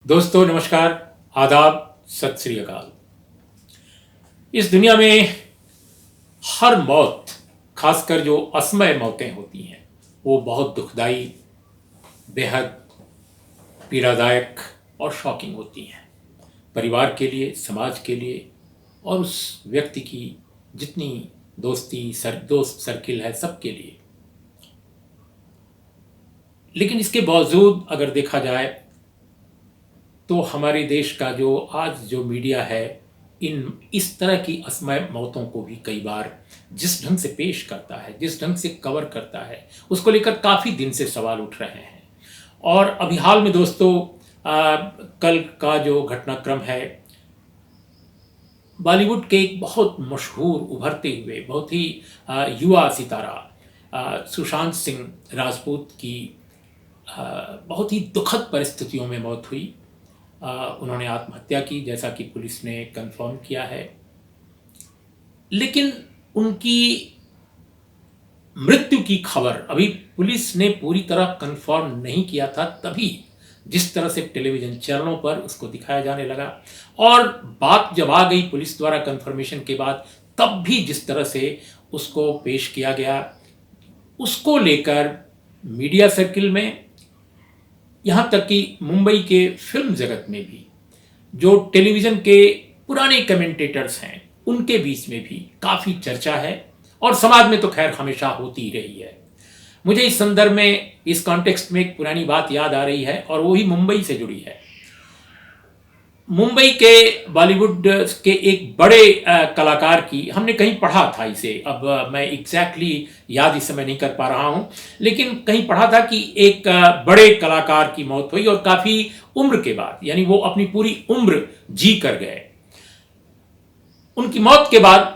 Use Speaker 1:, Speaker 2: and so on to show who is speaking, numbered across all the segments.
Speaker 1: दोस्तों नमस्कार, आदाब, सत श्री अकाल। इस दुनिया में हर मौत, खासकर जो असमय मौतें होती हैं, वो बहुत दुखदाई, बेहद पीड़ादायक और शॉकिंग होती हैं। परिवार के लिए, समाज के लिए और उस व्यक्ति की जितनी दोस्त सर्किल है, सबके लिए। लेकिन इसके बावजूद अगर देखा जाए तो हमारे देश का जो आज जो मीडिया है, इस तरह की असमय मौतों को भी कई बार जिस ढंग से पेश करता है, जिस ढंग से कवर करता है, उसको लेकर काफ़ी दिन से सवाल उठ रहे हैं। और अभी हाल में दोस्तों कल का जो घटनाक्रम है, बॉलीवुड के एक बहुत मशहूर उभरते हुए बहुत ही युवा सितारा सुशांत सिंह राजपूत की बहुत ही दुखद परिस्थितियों में मौत हुई। उन्होंने आत्महत्या की, जैसा कि पुलिस ने कंफर्म किया है। लेकिन उनकी मृत्यु की खबर अभी पुलिस ने पूरी तरह कंफर्म नहीं किया था, तभी जिस तरह से टेलीविज़न चैनलों पर उसको दिखाया जाने लगा, और बात जब आ गई पुलिस द्वारा कंफर्मेशन के बाद, तब भी जिस तरह से उसको पेश किया गया, उसको लेकर मीडिया सर्किल में, यहाँ तक कि मुंबई के फिल्म जगत में भी जो टेलीविज़न के पुराने कमेंटेटर्स हैं, उनके बीच में भी काफ़ी चर्चा है, और समाज में तो खैर हमेशा होती ही रही है। मुझे इस संदर्भ में, इस कॉन्टेक्स्ट में एक पुरानी बात याद आ रही है, और वही मुंबई से जुड़ी है। मुंबई के बॉलीवुड के एक बड़े कलाकार की, हमने कहीं पढ़ा था इसे, अब मैं एग्जैक्टली याद इस समय नहीं कर पा रहा हूं, लेकिन कहीं पढ़ा था कि एक बड़े कलाकार की मौत हुई, और काफ़ी उम्र के बाद, यानी वो अपनी पूरी उम्र जी कर गए। उनकी मौत के बाद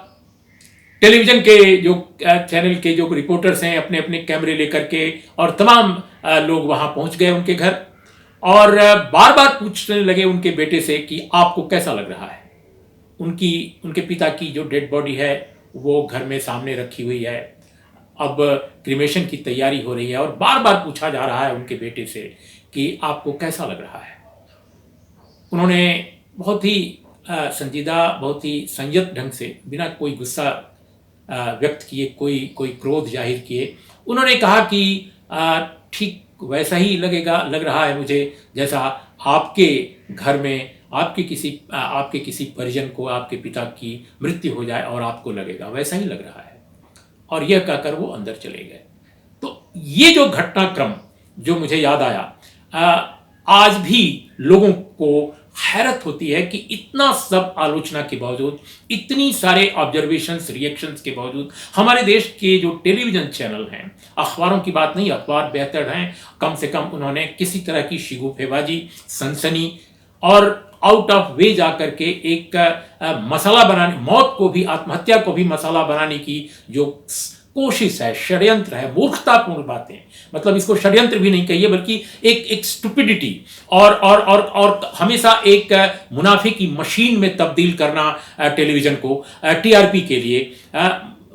Speaker 1: टेलीविज़न के जो चैनल के जो रिपोर्टर्स हैं, अपने अपने कैमरे लेकर के, और तमाम लोग वहां पहुंच गए उनके घर, और बार बार पूछने लगे उनके बेटे से कि आपको कैसा लग रहा है। उनके पिता की जो डेड बॉडी है वो घर में सामने रखी हुई है, अब क्रिमेशन की तैयारी हो रही है, और बार बार पूछा जा रहा है उनके बेटे से कि आपको कैसा लग रहा है। उन्होंने बहुत ही संजीदा, बहुत ही संयत ढंग से, बिना कोई गुस्सा व्यक्त किए, कोई क्रोध जाहिर किए, उन्होंने कहा कि ठीक वैसा ही लग रहा है मुझे जैसा आपके घर में आपके किसी परिजन को, आपके पिता की मृत्यु हो जाए और आपको लगेगा, वैसा ही लग रहा है। और यह कहकर वो अंदर चले गए। तो ये जो घटनाक्रम जो मुझे याद आया, आज भी लोगों को हैरत होती है कि इतना सब आलोचना के बावजूद, इतनी सारे ऑब्जर्वेशंस, रिएक्शंस के बावजूद, हमारे देश के जो टेलीविज़न चैनल हैं, अखबारों की बात नहीं, अखबार बेहतर हैं, कम से कम उन्होंने किसी तरह की शिगुफेबाजी, सनसनी और आउट ऑफ वे जाकर के एक मसाला बनाने, मौत को भी, आत्महत्या को भी मसाला बनाने की जो कोशिश है, षड्यंत्र है, मूर्खतापूर्ण बातें, मतलब इसको षड्यंत्र भी नहीं कहिए, बल्कि एक स्टुपिडिटी, और हमेशा एक मुनाफे की मशीन में तब्दील करना टेलीविज़न को टीआरपी के लिए।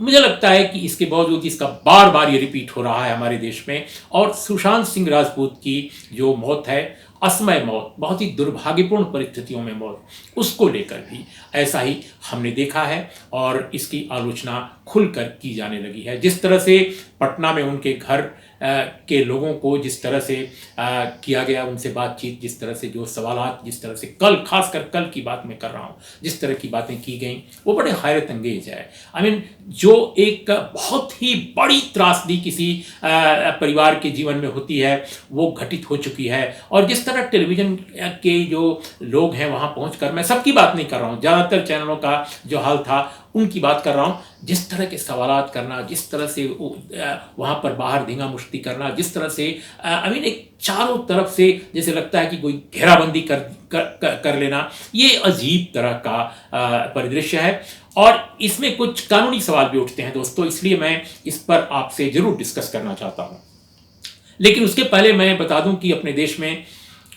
Speaker 1: मुझे लगता है कि इसके बावजूद इसका बार बार ये रिपीट हो रहा है हमारे देश में। और सुशांत सिंह राजपूत की जो मौत है, असमय मौत, बहुत ही दुर्भाग्यपूर्ण परिस्थितियों में मौत, उसको लेकर भी ऐसा ही हमने देखा है, और इसकी आलोचना खुलकर की जाने लगी है। जिस तरह से पटना में उनके घर के लोगों को जिस तरह से किया गया, उनसे बातचीत, जिस तरह से जो सवालात, जिस तरह से खासकर कल की बात मैं कर रहा हूँ, जिस तरह की बातें की गई, वो बड़े हैरत अंगेज है। जो एक बहुत ही बड़ी त्रासदी किसी परिवार के जीवन में होती है, वो घटित हो चुकी है। और जिस तरह टेलीविज़न के जो लोग हैं वहाँ पहुँचकर, मैं सबकी बात नहीं कर रहा हूँ, ज़्यादातर चैनलों का जो हाल था उनकी बात कर रहा हूँ, जिस तरह के सवालात करना, जिस तरह से वहाँ पर बाहर धींगा मुश्ती करना, जिस तरह से एक चारों तरफ से जैसे लगता है कि कोई घेराबंदी कर लेना, ये अजीब तरह का परिदृश्य है। और इसमें कुछ कानूनी सवाल भी उठते हैं दोस्तों, इसलिए मैं इस पर आपसे जरूर डिस्कस करना चाहता हूँ। लेकिन उसके पहले मैं बता दूं कि अपने देश में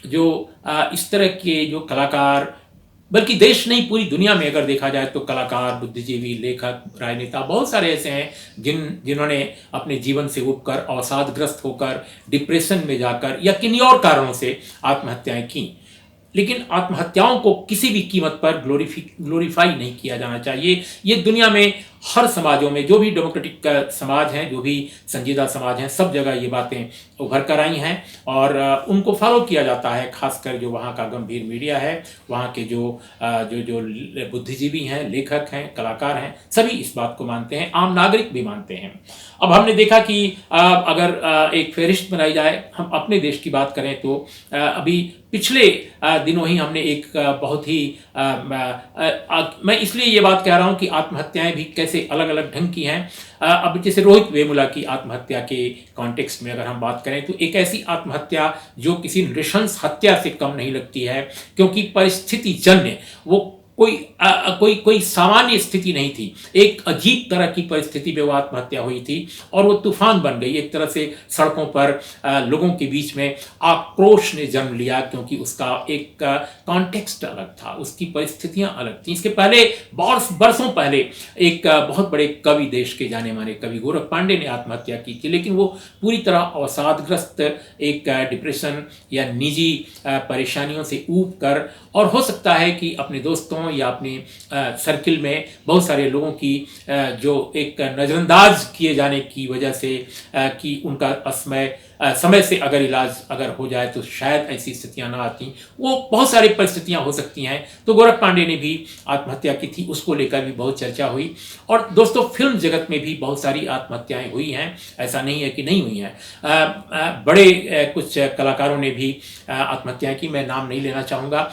Speaker 1: जो इस तरह के जो कलाकार, बल्कि देश नहीं पूरी दुनिया में अगर देखा जाए तो कलाकार, बुद्धिजीवी, लेखक, राजनेता बहुत सारे ऐसे हैं जिन्होंने अपने जीवन से उबकर, अवसादग्रस्त होकर, डिप्रेशन में जाकर या किन्हीं और कारणों से आत्महत्याएं की। लेकिन आत्महत्याओं को किसी भी कीमत पर ग्लोरीफाई नहीं किया जाना चाहिए। ये दुनिया में हर समाजों में, जो भी डेमोक्रेटिक समाज हैं, जो भी संजीदा समाज हैं, सब जगह ये बातें उभर कर आई हैं और उनको फॉलो किया जाता है। खासकर जो वहाँ का गंभीर मीडिया है, वहाँ के जो बुद्धिजीवी हैं, लेखक हैं, कलाकार हैं, सभी इस बात को मानते हैं, आम नागरिक भी मानते हैं। अब हमने देखा कि अगर एक फहरिस्त बनाई जाए, हम अपने देश की बात करें तो अभी पिछले दिनों ही हमने एक बहुत ही मैं इसलिए ये बात कह रहा हूँ कि आत्महत्याएं भी कैसे अलग अलग ढंग की हैं। अब जैसे रोहित वेमुला की आत्महत्या के कॉन्टेक्स्ट में अगर हम बात करें तो एक ऐसी आत्महत्या जो किसी नृशंस हत्या से कम नहीं लगती है, क्योंकि परिस्थिति जन्य वो कोई सामान्य स्थिति नहीं थी। एक अजीब तरह की परिस्थिति में वो आत्महत्या हुई थी और वो तूफान बन गई। एक तरह से सड़कों पर लोगों के बीच में आक्रोश ने जन्म लिया, क्योंकि उसका एक कॉन्टेक्स्ट अलग था, उसकी परिस्थितियां अलग थी। इसके पहले बरसों पहले एक बहुत बड़े कवि, देश के जाने माने कवि गोरख पांडे ने आत्महत्या की थी, लेकिन वो पूरी तरह अवसादग्रस्त एक डिप्रेशन या निजी परेशानियों से ऊब कर, और हो सकता है कि अपने दोस्तों या अपने सर्किल में बहुत सारे लोगों की जो एक नज़रअंदाज किए जाने की वजह से कि उनका समय से अगर इलाज अगर हो जाए तो शायद ऐसी स्थितियां ना आती। वो बहुत सारी परिस्थितियां हो सकती हैं। तो गोरख पांडे ने भी आत्महत्या की थी, उसको लेकर भी बहुत चर्चा हुई। और दोस्तों, फिल्म जगत में भी बहुत सारी आत्महत्याएं हुई हैं, ऐसा नहीं है कि नहीं हुई हैं। बड़े कुछ कलाकारों ने भी आत्महत्याएं की, मैं नाम नहीं लेना चाहूँगा,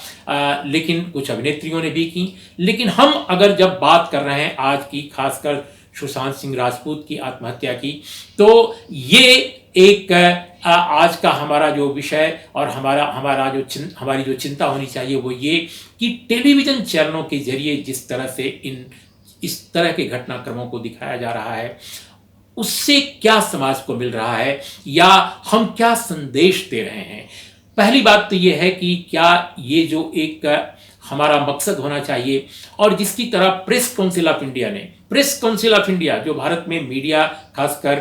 Speaker 1: लेकिन कुछ अभिनेत्रियों ने भी की। लेकिन हम अगर जब बात कर रहे हैं आज की, खासकर सुशांत सिंह राजपूत की आत्महत्या की, तो ये एक आज का हमारा जो विषय और हमारी जो चिंता होनी चाहिए वो ये कि टेलीविजन चैनलों के जरिए जिस तरह से इस तरह के घटनाक्रमों को दिखाया जा रहा है, उससे क्या समाज को मिल रहा है या हम क्या संदेश दे रहे हैं। पहली बात तो ये है कि क्या ये जो एक हमारा मकसद होना चाहिए, और जिसकी तरह प्रेस काउंसिल ऑफ इंडिया जो भारत में मीडिया, खासकर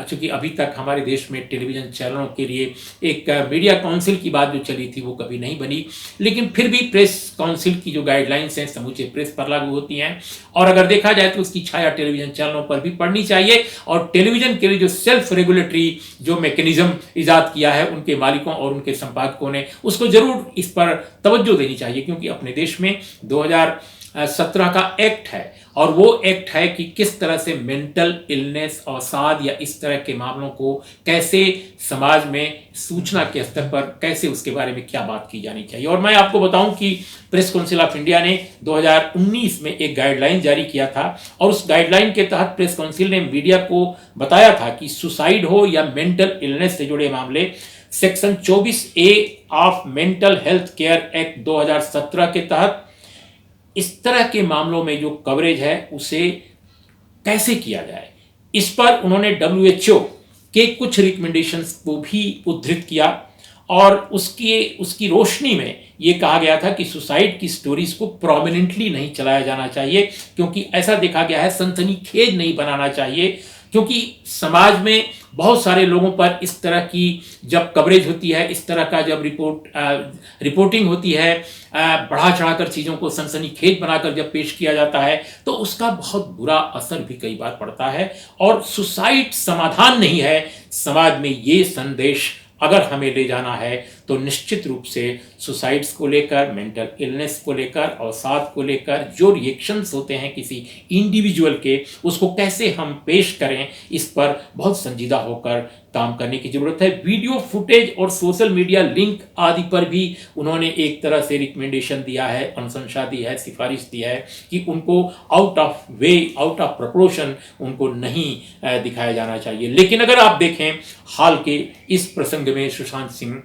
Speaker 1: चूंकि अभी तक हमारे देश में टेलीविजन चैनलों के लिए एक मीडिया काउंसिल की बात जो चली थी वो कभी नहीं बनी, लेकिन फिर भी प्रेस काउंसिल की जो गाइडलाइंस हैं समूचे प्रेस पर लागू होती हैं, और अगर देखा जाए तो उसकी छाया टेलीविजन चैनलों पर भी पड़नी चाहिए। और टेलीविजन के लिए जो सेल्फ रेगुलेटरी जो मैकेनिज्म इजाद किया है उनके मालिकों और उनके संपादकों ने, उसको जरूर इस पर तवज्जो देनी चाहिए, क्योंकि अपने देश में 2017 का एक्ट है, और वो एक्ट है कि किस तरह से मेंटल इलनेस, अवसाद या इस तरह के मामलों को कैसे समाज में सूचना के स्तर पर कैसे उसके बारे में क्या बात की जानी चाहिए। और मैं आपको बताऊं कि प्रेस काउंसिल ऑफ इंडिया ने 2019 में एक गाइडलाइन जारी किया था, और उस गाइडलाइन के तहत प्रेस काउंसिल ने मीडिया को बताया था कि सुसाइड हो या मेंटल इलनेस से जुड़े मामले section 24A of mental health care act 2017 के तहत इस तरह के मामलों में जो कवरेज है उसे कैसे किया जाए, इस पर उन्होंने WHO के कुछ रिकमेंडेशंस को भी उद्धृत किया, और उसकी रोशनी में ये कहा गया था कि सुसाइड की स्टोरीज को प्रोमिनेंटली नहीं चलाया जाना चाहिए, क्योंकि ऐसा देखा गया है सनसनीखेज नहीं बनाना चाहिए, क्योंकि समाज में बहुत सारे लोगों पर इस तरह की जब कवरेज होती है, इस तरह का जब रिपोर्टिंग होती है, बढ़ा चढ़ाकर चीज़ों को सनसनीखेज बनाकर जब पेश किया जाता है, तो उसका बहुत बुरा असर भी कई बार पड़ता है। और सुसाइड समाधान नहीं है। समाज में ये संदेश अगर हमें ले जाना है तो निश्चित रूप से सुसाइड्स को लेकर, मेंटल इलनेस को लेकर, अवसाद को लेकर जो रिएक्शंस होते हैं किसी इंडिविजुअल के, उसको कैसे हम पेश करें, इस पर बहुत संजीदा होकर काम करने की जरूरत है। वीडियो फुटेज और सोशल मीडिया लिंक आदि पर भी उन्होंने एक तरह से रिकमेंडेशन दिया है, अनुशंसा दी है, सिफारिश दी है कि उनको out of way, out of proportion उनको नहीं दिखाया जाना चाहिए। लेकिन अगर आप देखें हाल के इस प्रसंग में, सुशांत सिंह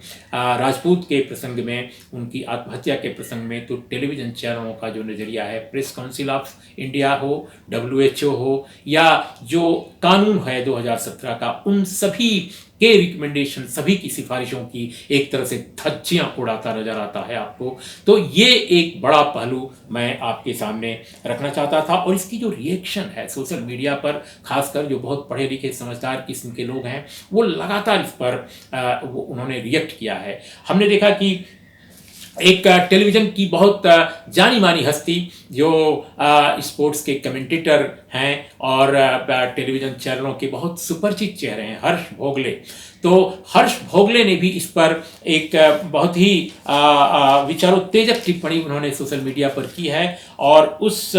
Speaker 1: राजपूत के प्रसंग में, उनकी आत्महत्या के प्रसंग में, तो टेलीविजन चैनलों का जो नज़रिया है, प्रेस काउंसिल ऑफ इंडिया हो, WHO हो, या जो कानून है 2017 का, उन सभी के रिकमेंडेशन, सभी की सिफारिशों की एक तरह से धज्जियां उड़ाता नजर आता है आपको। तो ये एक बड़ा पहलू मैं आपके सामने रखना चाहता था। और इसकी जो रिएक्शन है सोशल मीडिया पर, खासकर जो बहुत पढ़े लिखे समझदार किस्म के लोग हैं, वो लगातार इस पर उन्होंने रिएक्ट किया है। हमने देखा कि एक टेलीविज़न की बहुत जानी मानी हस्ती जो स्पोर्ट्स के कमेंटेटर हैं और टेलीविज़न चैनलों के बहुत सुपरिचित चेहरे हैं, हर्ष भोगले। तो हर्ष भोगले ने भी इस पर एक बहुत ही विचारोत्तेजक टिप्पणी उन्होंने सोशल मीडिया पर की है और उस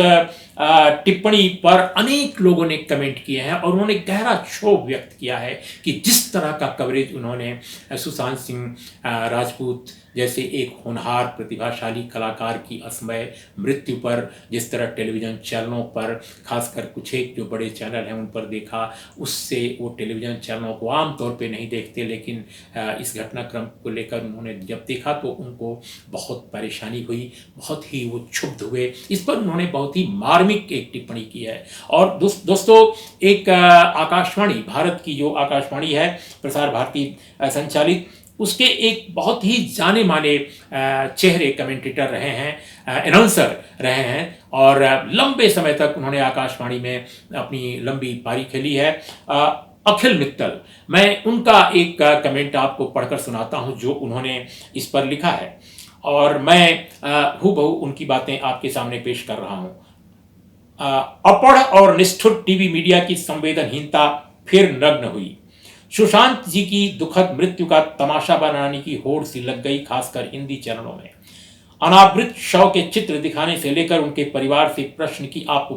Speaker 1: टिप्पणी पर अनेक लोगों ने कमेंट किए हैं और उन्होंने गहरा क्षोभ व्यक्त किया है कि जिस तरह का कवरेज उन्होंने सुशांत सिंह राजपूत जैसे एक होनहार प्रतिभाशाली कलाकार की असमय मृत्यु पर जिस तरह टेलीविज़न चैनलों पर खासकर कुछ एक जो बड़े चैनल हैं उन पर देखा, उससे वो टेलीविज़न चैनलों को आम तौर पे नहीं देखते, लेकिन इस घटनाक्रम को लेकर उन्होंने जब देखा तो उनको बहुत परेशानी हुई, बहुत ही वो क्षुब्ध हुए। इस पर उन्होंने बहुत ही मार्मिक एक टिप्पणी की है। और दोस्तों एक आकाशवाणी, भारत की जो आकाशवाणी है प्रसार भारती संचालित, उसके एक बहुत ही जाने माने चेहरे कमेंटेटर रहे हैं, अनाउंसर रहे हैं और लंबे समय तक उन्होंने आकाशवाणी में अपनी लंबी पारी खेली है, अखिल मित्तल। मैं उनका एक कमेंट आपको पढ़कर सुनाता हूं जो उन्होंने इस पर लिखा है और मैं हूबहू उनकी बातें आपके सामने पेश कर रहा हूं। अपढ़ और निष्ठुर टीवी मीडिया की संवेदनहीनता फिर नग्न हुई। सुशांत जी की दुखद मृत्यु का तमाशा बनाने की होड़ सी लग गई, खासकर हिंदी चैनलों में। अनावृत शव के चित्र दिखाने से लेकर उनके परिवार से प्रश्न कि आपको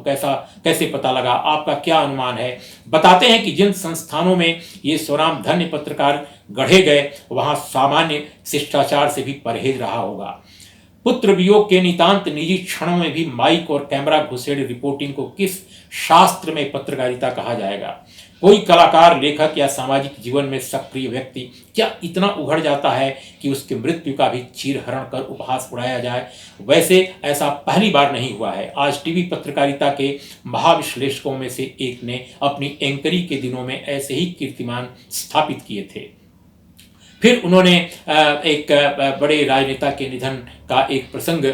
Speaker 1: कैसे पता लगा, आपका क्या अनुमान है। बताते हैं कि जिन संस्थानों में ये स्वनाम धन्य पत्रकार गढ़े गए वहां सामान्य शिष्टाचार से भी परहेज रहा होगा। पुत्र वियोग के नितांत निजी क्षणों में भी माइक और कैमरा घुसेड़ रिपोर्टिंग को किस शास्त्र में पत्रकारिता कहा जाएगा। कोई कलाकार, लेखक या सामाजिक जीवन में सक्रिय व्यक्ति क्या इतना उघड़ जाता है कि उसकी मृत्यु का भी चीरहरण कर उपहास उड़ाया जाए। वैसे ऐसा पहली बार नहीं हुआ है। आज टीवी पत्रकारिता के महाविश्लेषकों में से एक ने अपनी एंकरी के दिनों में ऐसे ही कीर्तिमान स्थापित किए थे। फिर उन्होंने एक बड़े राजनेता के निधन का एक प्रसंग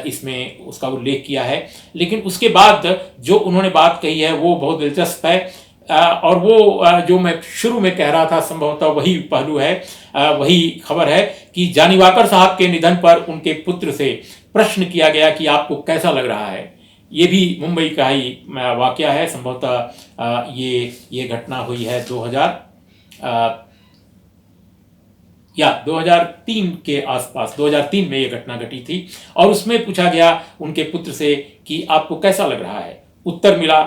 Speaker 1: इसमें उसका उल्लेख किया है, लेकिन उसके बाद जो उन्होंने बात कही है वो बहुत दिलचस्प है और वो जो मैं शुरू में कह रहा था संभवतः वही पहलू है, वही खबर है कि जानी वाकर साहब के निधन पर उनके पुत्र से प्रश्न किया गया कि आपको कैसा लग रहा है। ये भी मुंबई का ही वाकया है, संभवतः ये घटना हुई है 2003 के आसपास, 2003 में ये घटना घटी थी और उसमें पूछा गया उनके पुत्र से कि आपको कैसा लग रहा है। उत्तर मिला,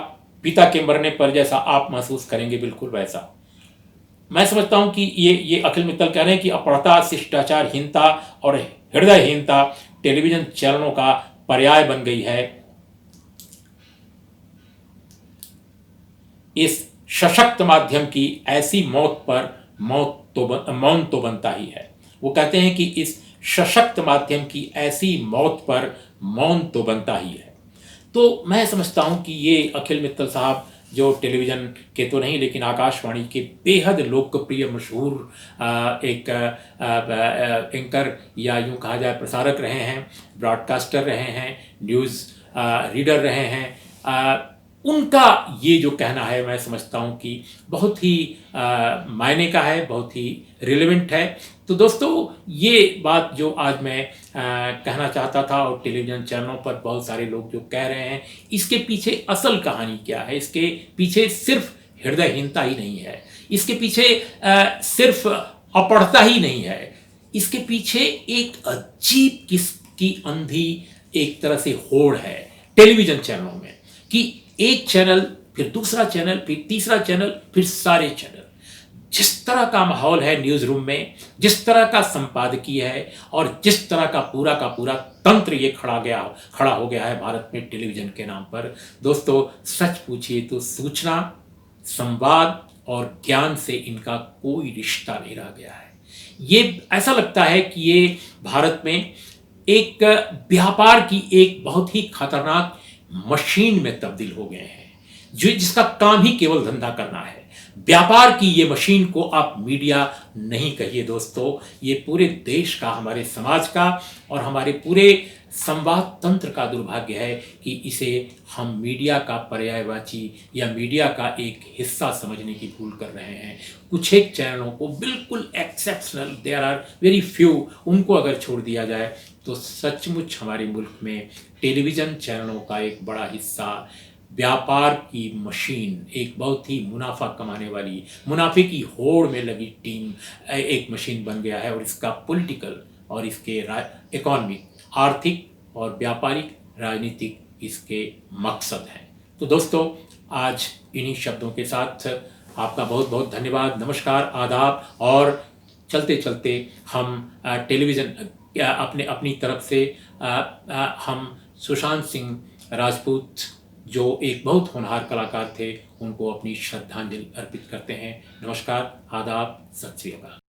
Speaker 1: पिता के मरने पर जैसा आप महसूस करेंगे बिल्कुल वैसा। मैं समझता हूं कि ये अखिल मित्तल कह रहे हैं कि अपढ़ता, शिष्टाचारहीनता और हृदयहीनता टेलीविजन चैनलों का पर्याय बन गई है। इस सशक्त माध्यम की ऐसी मौत पर मौन तो बनता ही है। वो कहते हैं कि इस सशक्त माध्यम की ऐसी मौत पर मौन तो बनता ही है। तो मैं समझता हूं कि ये अखिल मित्तल साहब जो टेलीविज़न के तो नहीं लेकिन आकाशवाणी के बेहद लोकप्रिय मशहूर एक एंकर या यूं कहा जाए प्रसारक रहे हैं, ब्रॉडकास्टर रहे हैं, न्यूज़ रीडर रहे हैं, उनका ये जो कहना है मैं समझता हूँ कि बहुत ही मायने का है, बहुत ही रिलेवेंट है। तो दोस्तों ये बात जो आज मैं कहना चाहता था और टेलीविज़न चैनलों पर बहुत सारे लोग जो कह रहे हैं, इसके पीछे असल कहानी क्या है। इसके पीछे सिर्फ हृदयहीनता ही नहीं है, इसके पीछे सिर्फ अपढ़ता ही नहीं है, इसके पीछे एक अजीब किस्म की अंधी एक तरह से होड़ है टेलीविज़न चैनलों में कि एक चैनल, फिर दूसरा चैनल, फिर तीसरा चैनल, फिर सारे चैनल। जिस तरह का माहौल है न्यूज़ रूम में, जिस तरह का संपादकीय है और जिस तरह का पूरा तंत्र ये खड़ा हो गया है भारत में टेलीविज़न के नाम पर, दोस्तों सच पूछिए तो सूचना, संवाद और ज्ञान से इनका कोई रिश्ता नहीं रह गया है। ये ऐसा लगता है कि ये भारत में एक व्यापार की एक बहुत ही खतरनाक मशीन में तब्दील हो गए हैं, जिसका काम ही केवल धंधा करना है। व्यापार की ये मशीन को आप मीडिया नहीं कहिए दोस्तों, ये पूरे देश का, हमारे समाज का और हमारे पूरे संवाद तंत्र का दुर्भाग्य है कि इसे हम मीडिया का पर्यायवाची या मीडिया का एक हिस्सा समझने की भूल कर रहे हैं। कुछ एक चैनलों को बिल्कुल exceptional, there are very few, उनको अगर छोड़ दिया जाए तो सचमुच हमारे मुल्क में टेलीविज़न चैनलों का एक बड़ा हिस्सा व्यापार की मशीन, एक बहुत ही मुनाफा कमाने वाली, मुनाफे की होड़ में लगी टीम एक मशीन बन गया है, और इसका पॉलिटिकल और इसके इकोनॉमिक, आर्थिक और व्यापारिक, राजनीतिक इसके मकसद हैं। तो दोस्तों, आज इन्हीं शब्दों के साथ आपका बहुत बहुत धन्यवाद, नमस्कार, आदाब। और चलते चलते हम टेलीविज़न अपनी तरफ से हम सुशांत सिंह राजपूत, जो एक बहुत होनहार कलाकार थे, उनको अपनी श्रद्धांजलि अर्पित करते हैं। नमस्कार, आदाब, सत श्री अकाल।